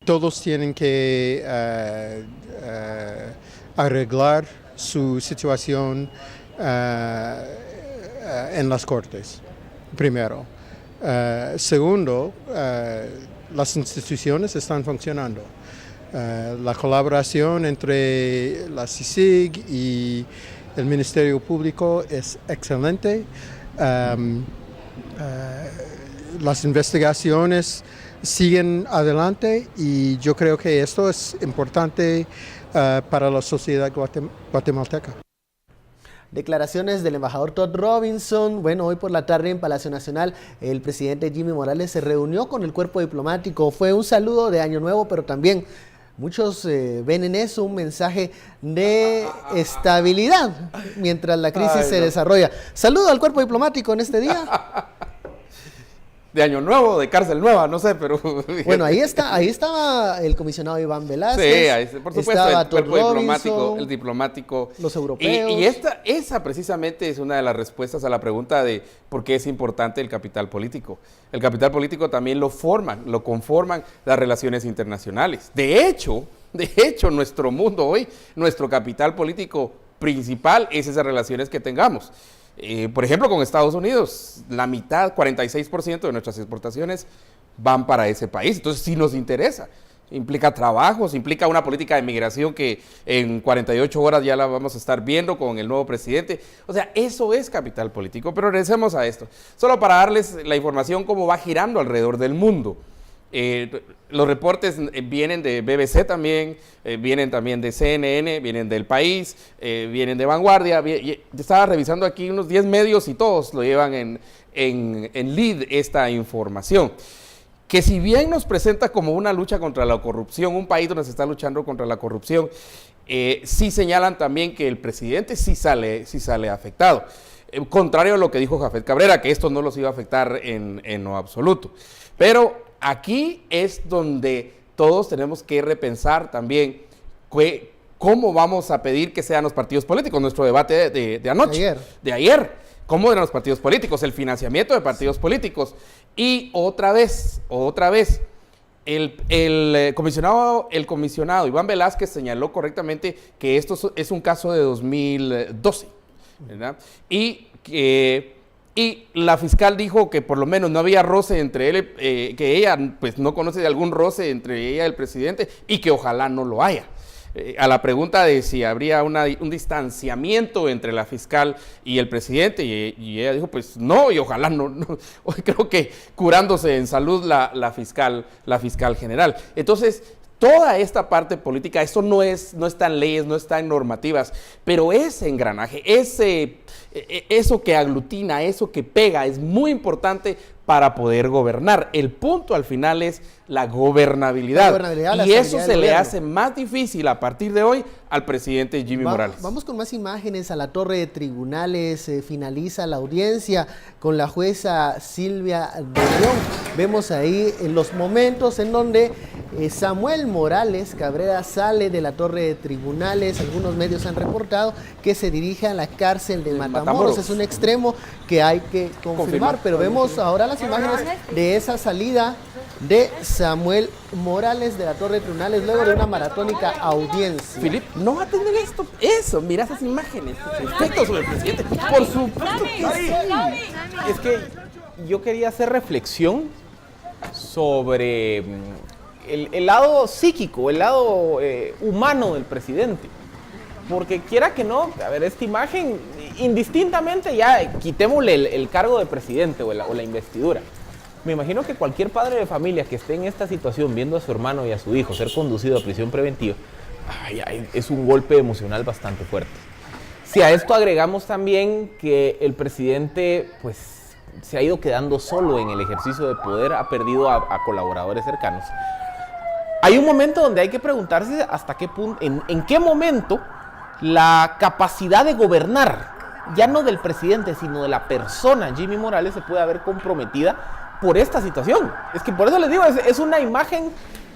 Todos tienen que arreglar su situación en las cortes, primero. Segundo, las instituciones están funcionando. La colaboración entre la CICIG y el Ministerio Público es excelente. Las investigaciones siguen adelante y yo creo que esto es importante para la sociedad guatemalteca. Declaraciones del embajador Todd Robinson. Bueno, hoy por la tarde en Palacio Nacional el presidente Jimmy Morales se reunió con el cuerpo diplomático. Fue un saludo de Año Nuevo, pero también muchos ven en eso un mensaje de estabilidad mientras la crisis se desarrolla. Saludo al cuerpo diplomático en este día. De Año Nuevo, de Cárcel Nueva, no sé, pero... Bueno, ahí estaba el comisionado Iván Velázquez. Sí, ahí, por supuesto, el cuerpo diplomático, el diplomático. Los europeos. Y esa precisamente es una de las respuestas a la pregunta de por qué es importante el capital político. El capital político también lo conforman las relaciones internacionales. De hecho, nuestro mundo hoy, nuestro capital político principal es esas relaciones que tengamos. Por ejemplo, con Estados Unidos, la mitad, 46% de nuestras exportaciones van para ese país. Entonces, sí nos interesa. Implica trabajos, implica una política de migración que en 48 horas ya la vamos a estar viendo con el nuevo presidente. O sea, eso es capital político. Pero regresemos a esto. Solo para darles la información cómo va girando alrededor del mundo. Los reportes vienen de BBC también, vienen también de CNN, vienen del País, vienen de Vanguardia. Estaba revisando aquí unos 10 medios y todos lo llevan en lead esta información. Que si bien nos presenta como una lucha contra la corrupción, un país donde se está luchando contra la corrupción, sí señalan también que el presidente sí sale afectado. Contrario a lo que dijo Jafet Cabrera, que esto no los iba a afectar en lo absoluto. Pero aquí es donde todos tenemos que repensar también cómo vamos a pedir que sean los partidos políticos. Nuestro debate de anoche, de ayer, cómo eran los partidos políticos, el financiamiento de partidos políticos. Y otra vez, el comisionado Iván Velázquez señaló correctamente que esto es un caso de 2012, ¿verdad? Y la fiscal dijo que por lo menos no había roce entre él, que ella pues no conoce de algún roce entre ella y el presidente y que ojalá no lo haya. A la pregunta de si habría un distanciamiento entre la fiscal y el presidente, y ella dijo pues no, y ojalá no. Hoy creo que curándose en salud la fiscal general. Entonces, toda esta parte política, eso no está en leyes, no está en normativas, pero ese engranaje, eso que aglutina, eso que pega, es muy importante para poder gobernar. El punto al final es la gobernabilidad. Y eso se le hace más difícil a partir de hoy al presidente Jimmy Morales. Vamos con más imágenes a la torre de tribunales. Finaliza la audiencia con la jueza Silvia de León. Vemos ahí los momentos en donde Samuel Morales Cabrera sale de la torre de tribunales. Algunos medios han reportado que se dirige a la cárcel de Matamoros. Es un extremo que hay que confirmar, pero vemos ahora las imágenes de esa salida de Samuel Morales de la torre de tribunales luego de una maratónica audiencia. Filip, no va a tener eso, mira esas imágenes, efectos sobre el presidente. Por supuesto que sí. Es que yo quería hacer reflexión sobre el lado psíquico, el lado humano del presidente. Porque quiera que no, a ver, esta imagen, indistintamente ya quitémosle el cargo de presidente o la investidura. Me imagino que cualquier padre de familia que esté en esta situación, viendo a su hermano y a su hijo ser conducido a prisión preventiva, es un golpe emocional bastante fuerte. Si a esto agregamos también que el presidente pues se ha ido quedando solo en el ejercicio de poder, ha perdido a colaboradores cercanos, hay un momento donde hay que preguntarse hasta qué punto, en qué momento la capacidad de gobernar, ya no del presidente, sino de la persona Jimmy Morales, se puede haber comprometida por esta situación. Es que por eso les digo, es una imagen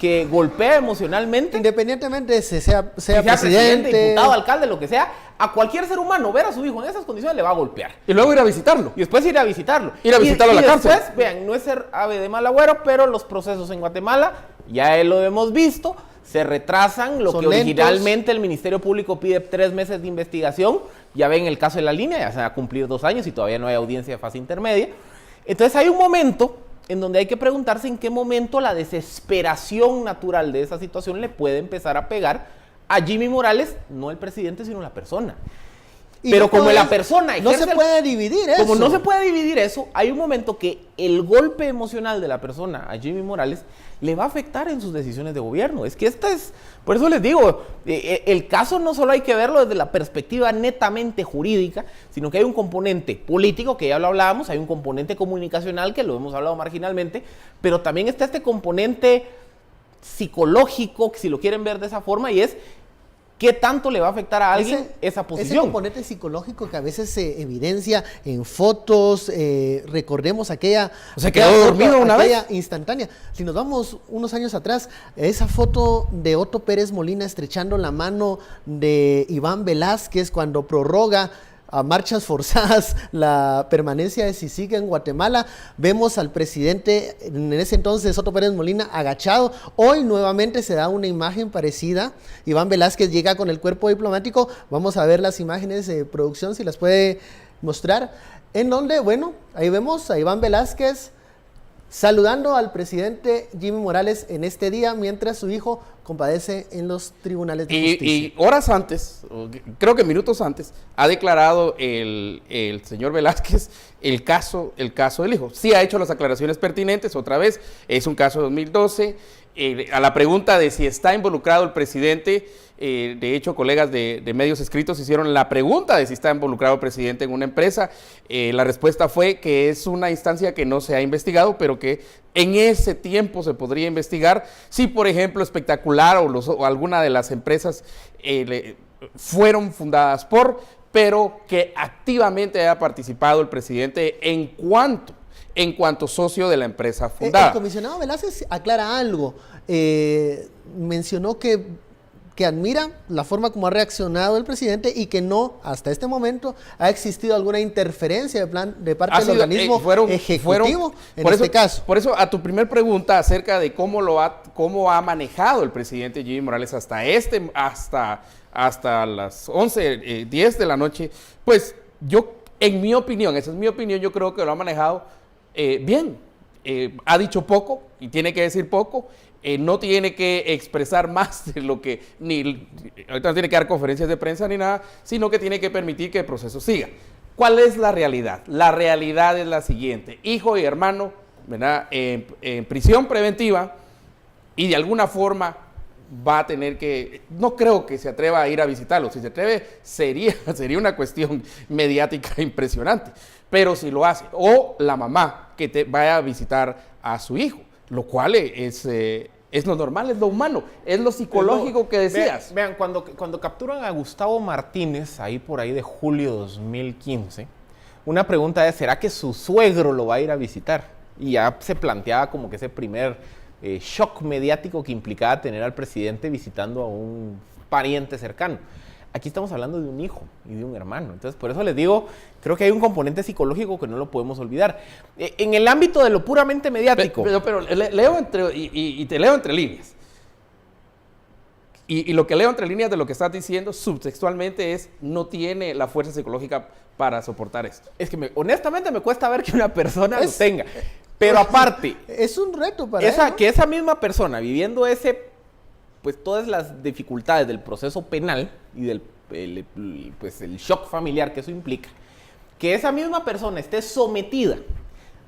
que golpea emocionalmente. Independientemente de sea presidente, diputado, alcalde, lo que sea, a cualquier ser humano ver a su hijo en esas condiciones le va a golpear. Y luego ir a visitarlo. Y después ir a visitarlo. Ir a visitarlo a la cárcel. Después, vean, no es ser ave de mal agüero, pero los procesos en Guatemala Ya lo hemos visto, se retrasan lo Son que originalmente el Ministerio Público pide 3 meses de investigación. Ya ven el caso de la línea, ya se va a cumplir 2 años y todavía no hay audiencia de fase intermedia. Entonces hay un momento en donde hay que preguntarse en qué momento la desesperación natural de esa situación le puede empezar a pegar a Jimmy Morales, no el presidente, sino la persona. Pero como la persona no se puede dividir eso. Como no se puede dividir eso, hay un momento que el golpe emocional de la persona a Jimmy Morales le va a afectar en sus decisiones de gobierno. Es que por eso les digo, el caso no solo hay que verlo desde la perspectiva netamente jurídica, sino que hay un componente político, que ya lo hablábamos, hay un componente comunicacional, que lo hemos hablado marginalmente, pero también está este componente psicológico, si lo quieren ver de esa forma, y es ¿qué tanto le va a afectar a alguien esa posición? Ese componente psicológico que a veces se evidencia en fotos, recordemos aquella... O sea, quedó dormido una vez. Instantánea. Si nos vamos unos años atrás, esa foto de Otto Pérez Molina estrechando la mano de Iván Velázquez cuando prorroga a marchas forzadas la permanencia de CICIG en Guatemala. Vemos al presidente, en ese entonces Otto Pérez Molina, agachado. Hoy nuevamente se da una imagen parecida. Iván Velázquez llega con el cuerpo diplomático. Vamos a ver las imágenes de producción, si las puede mostrar. En donde, bueno, ahí vemos a Iván Velázquez saludando al presidente Jimmy Morales en este día, mientras su hijo compadece en los tribunales de justicia. Y horas antes, creo que minutos antes, ha declarado el señor Velázquez el caso del hijo. Sí ha hecho las aclaraciones pertinentes, otra vez, es un caso de 2012. A la pregunta de si está involucrado el presidente, de hecho, colegas de medios escritos hicieron la pregunta de si está involucrado el presidente en una empresa. La respuesta fue que es una instancia que no se ha investigado, pero que en ese tiempo se podría investigar si, por ejemplo, Espectacular o alguna de las empresas fueron fundadas pero que activamente haya participado el presidente en cuanto socio de la empresa fundada. El comisionado Velázquez aclara algo. Mencionó que admira la forma como ha reaccionado el presidente y que no, hasta este momento, ha existido alguna interferencia de parte del organismo ejecutivo en este caso. Por eso, a tu primer pregunta acerca de cómo ha manejado el presidente Jimmy Morales hasta las 11:10 de la noche, pues yo, en mi opinión, esa es mi opinión, yo creo que lo ha manejado bien. Ha dicho poco y tiene que decir poco. No tiene que expresar más de lo que, ahorita no tiene que dar conferencias de prensa ni nada, sino que tiene que permitir que el proceso siga. ¿Cuál es la realidad? La realidad es la siguiente: hijo y hermano, ¿verdad?, en prisión preventiva, y de alguna forma va a tener que, no creo que se atreva a ir a visitarlo. Si se atreve, sería una cuestión mediática impresionante, pero si lo hace, o la mamá que vaya a visitar a su hijo, lo cual es lo normal, es lo humano, es lo psicológico que decías. Vean, cuando capturan a Gustavo Martínez, ahí por ahí de julio 2015, una pregunta es, ¿será que su suegro lo va a ir a visitar? Y ya se planteaba como que ese primer shock mediático que implicaba tener al presidente visitando a un pariente cercano. Aquí estamos hablando de un hijo y de un hermano. Entonces, por eso les digo, creo que hay un componente psicológico que no lo podemos olvidar. En el ámbito de lo puramente mediático. Pero leo te leo entre líneas. Y lo que leo entre líneas de lo que estás diciendo subtextualmente es: no tiene la fuerza psicológica para soportar esto. Es que honestamente me cuesta ver que una persona lo tenga. Pero aparte, es un reto para él, ¿no? Que esa misma persona viviendo pues todas las dificultades del proceso penal y del el shock familiar que eso implica, que esa misma persona esté sometida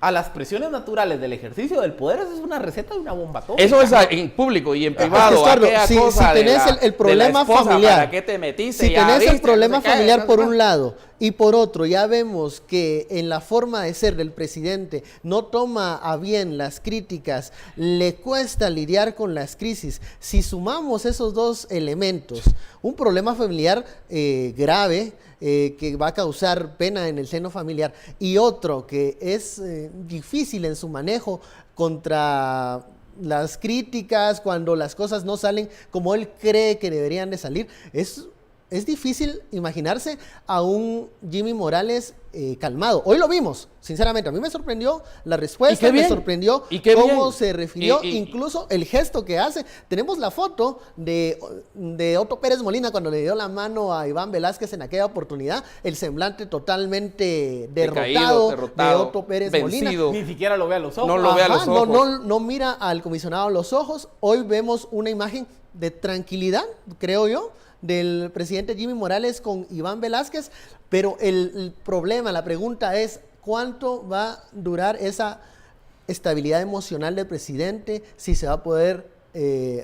a las presiones naturales del ejercicio del poder, eso es una receta de una bomba atómica. Eso es en público y en privado. Si tenés el problema familiar, ¿para qué te metiste? Si tenés el problema familiar por un lado y por otro, ya vemos que en la forma de ser del presidente no toma a bien las críticas, le cuesta lidiar con las crisis. Si sumamos esos dos elementos, un problema familiar grave, que va a causar pena en el seno familiar, y otro que es difícil en su manejo contra las críticas cuando las cosas no salen como él cree que deberían de salir, es es difícil imaginarse a un Jimmy Morales calmado. Hoy lo vimos, sinceramente. A mí me sorprendió la respuesta, me sorprendió cómo se refirió, incluso el gesto que hace. Tenemos la foto de Otto Pérez Molina cuando le dio la mano a Iván Velázquez en aquella oportunidad. El semblante totalmente derrotado de Otto Pérez Molina. Ni siquiera lo ve a los ojos. No lo ve a los ojos. No mira al comisionado a los ojos. Hoy vemos una imagen de tranquilidad, creo yo, del presidente Jimmy Morales con Iván Velázquez, pero el problema, la pregunta es, ¿cuánto va a durar esa estabilidad emocional del presidente? Si se va a poder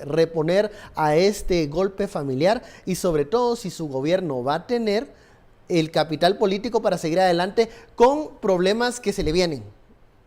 reponer a este golpe familiar y sobre todo si su gobierno va a tener el capital político para seguir adelante con problemas que se le vienen,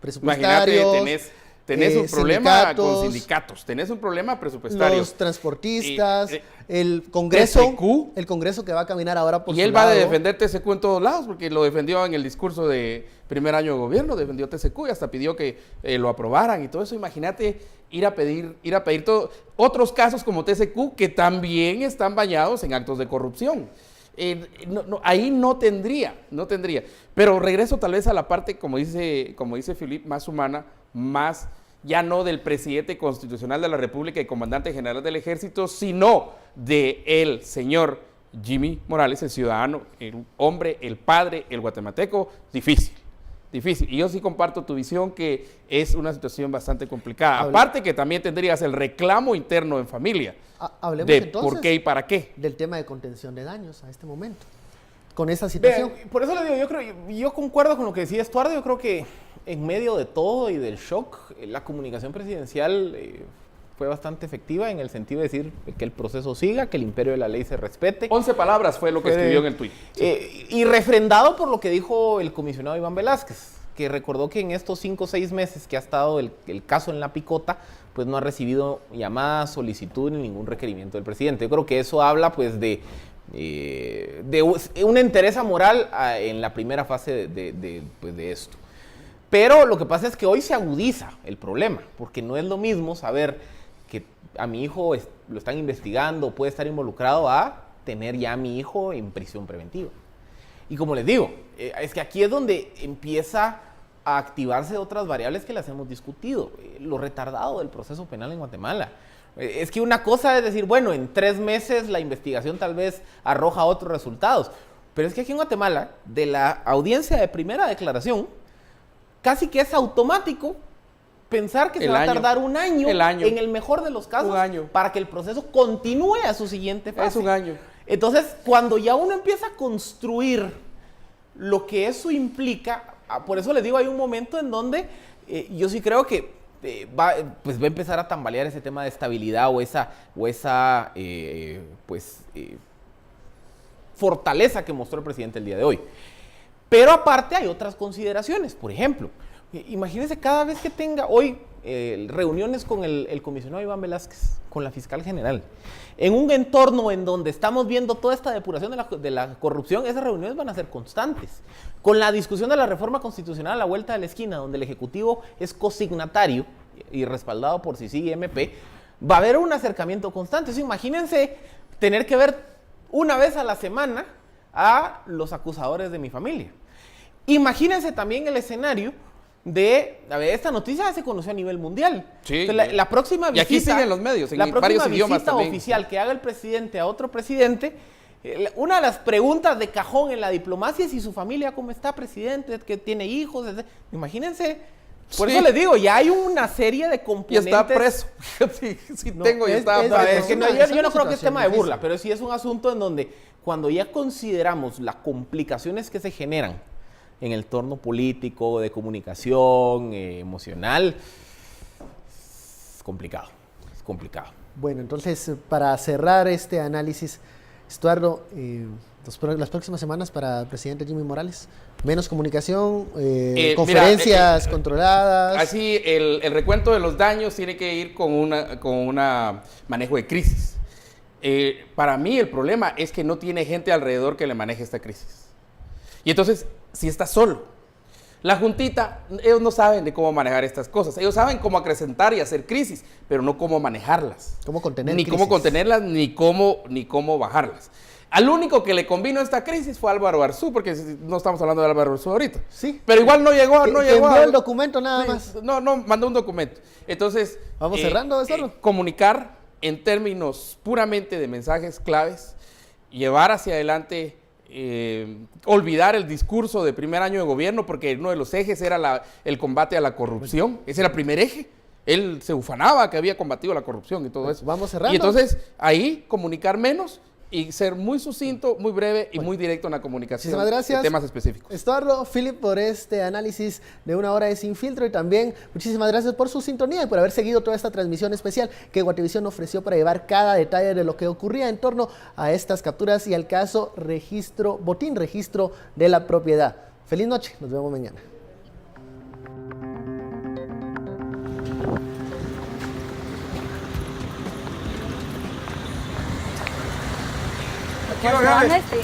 presupuestarios. Imagínate, tenés un problema con sindicatos, tenés un problema presupuestario. Los transportistas, el Congreso, TCQ, el Congreso que va a caminar ahora por y su él va a lado. defender TCQ en todos lados, porque lo defendió en el discurso de primer año de gobierno, defendió TCQ y hasta pidió que lo aprobaran y todo eso. Imagínate ir a pedir todo. Otros casos como TCQ que también están bañados en actos de corrupción. Ahí no tendría. Pero regreso tal vez a la parte, como dice Philippe, más humana, más ya no del presidente constitucional de la República y comandante general del Ejército, sino de el señor Jimmy Morales, el ciudadano, el hombre, el padre, el guatemalteco. Difícil. Y yo sí comparto tu visión que es una situación bastante complicada. Aparte que también tendrías el reclamo interno en familia. Hablemos de entonces por qué y para qué. Del tema de contención de daños a este momento, con esa situación. Por eso le digo, yo concuerdo con lo que decía Estuardo. Yo creo que en medio de todo y del shock, la comunicación presidencial fue bastante efectiva en el sentido de decir que el proceso siga, que el imperio de la ley se respete. 11 palabras fue lo que escribió en el tuit. Y refrendado por lo que dijo el comisionado Iván Velázquez, que recordó que en estos 5 o 6 meses que ha estado el caso en la picota, pues no ha recibido llamadas, solicitud ni ningún requerimiento del presidente. Yo creo que eso habla pues de una entereza moral en la primera fase de esto. Pero lo que pasa es que hoy se agudiza el problema, porque no es lo mismo saber que a mi hijo lo están investigando, puede estar involucrado, a tener ya a mi hijo en prisión preventiva. Y como les digo, es que aquí es donde empieza a activarse otras variables que las hemos discutido. Lo retardado del proceso penal en Guatemala. Es que una cosa es decir, bueno, en 3 meses la investigación tal vez arroja otros resultados. Pero es que aquí en Guatemala, de la audiencia de primera declaración, casi que es automático pensar que se va a tardar un año, en el mejor de los casos, para que el proceso continúe a su siguiente fase. Es un año. Entonces, cuando ya uno empieza a construir lo que eso implica, por eso les digo, hay un momento en donde yo sí creo que va a empezar a tambalear ese tema de estabilidad o esa fortaleza que mostró el presidente el día de hoy. Pero aparte hay otras consideraciones. Por ejemplo, imagínense cada vez que tenga hoy reuniones con el comisionado Iván Velázquez, con la fiscal general, en un entorno en donde estamos viendo toda esta depuración de la corrupción, esas reuniones van a ser constantes. Con la discusión de la reforma constitucional a la vuelta de la esquina, donde el Ejecutivo es cosignatario y respaldado por CICIG y MP, va a haber un acercamiento constante. Entonces, imagínense tener que ver una vez a la semana a los acusadores de mi familia. Imagínense también el escenario esta noticia se conoció a nivel mundial. Sí. Entonces, la próxima visita, y aquí siguen los medios, en varios idiomas también. Oficial que haga el presidente a otro presidente, una de las preguntas de cajón en la diplomacia es si su familia cómo está, presidente, que tiene hijos, etc. Imagínense. Por eso les digo, ya hay una serie de componentes. Y está preso. Yo no creo que es tema de burla, pero sí es un asunto en donde cuando ya consideramos las complicaciones que se generan en el entorno político, de comunicación, emocional, es complicado. Bueno, entonces, para cerrar este análisis, Estuardo, las próximas semanas para el presidente Jimmy Morales, menos comunicación, conferencias controladas. Así, el recuento de los daños tiene que ir con un manejo de crisis. Para mí el problema es que no tiene gente alrededor que le maneje esta crisis. Y entonces, si está solo. La juntita, ellos no saben de cómo manejar estas cosas. Ellos saben cómo acrecentar y hacer crisis, pero no cómo manejarlas. ¿Cómo contener ni crisis? Cómo contenerlas, ni cómo bajarlas. Al único que le convino esta crisis fue Álvaro Arzú, porque no estamos hablando de Álvaro Arzú ahorita. Sí. Pero igual no llegó envió el documento nada más. No, mandó un documento. Entonces, Vamos cerrando, Becerro. Comunicar en términos puramente de mensajes claves, llevar hacia adelante, olvidar el discurso de primer año de gobierno, porque uno de los ejes era el combate a la corrupción. Ese era el primer eje. Él se ufanaba que había combatido la corrupción y todo eso. Vamos cerrando. Y entonces, ahí, comunicar menos y ser muy sucinto, muy breve y muy directo en la comunicación. Muchísimas gracias. De temas específicos. Estuardo, Philip, por este análisis de una hora de Sin Filtro, y también muchísimas gracias por su sintonía y por haber seguido toda esta transmisión especial que Guatevisión ofreció para llevar cada detalle de lo que ocurría en torno a estas capturas y al caso botín registro de la propiedad. Feliz noche, nos vemos mañana. Este.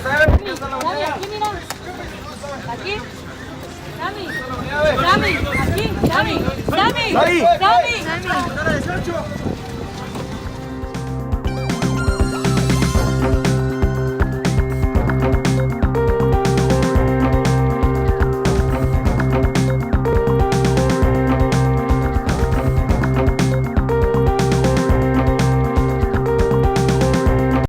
Dame, aquí, mira. Aquí. Dami, aquí, Dami.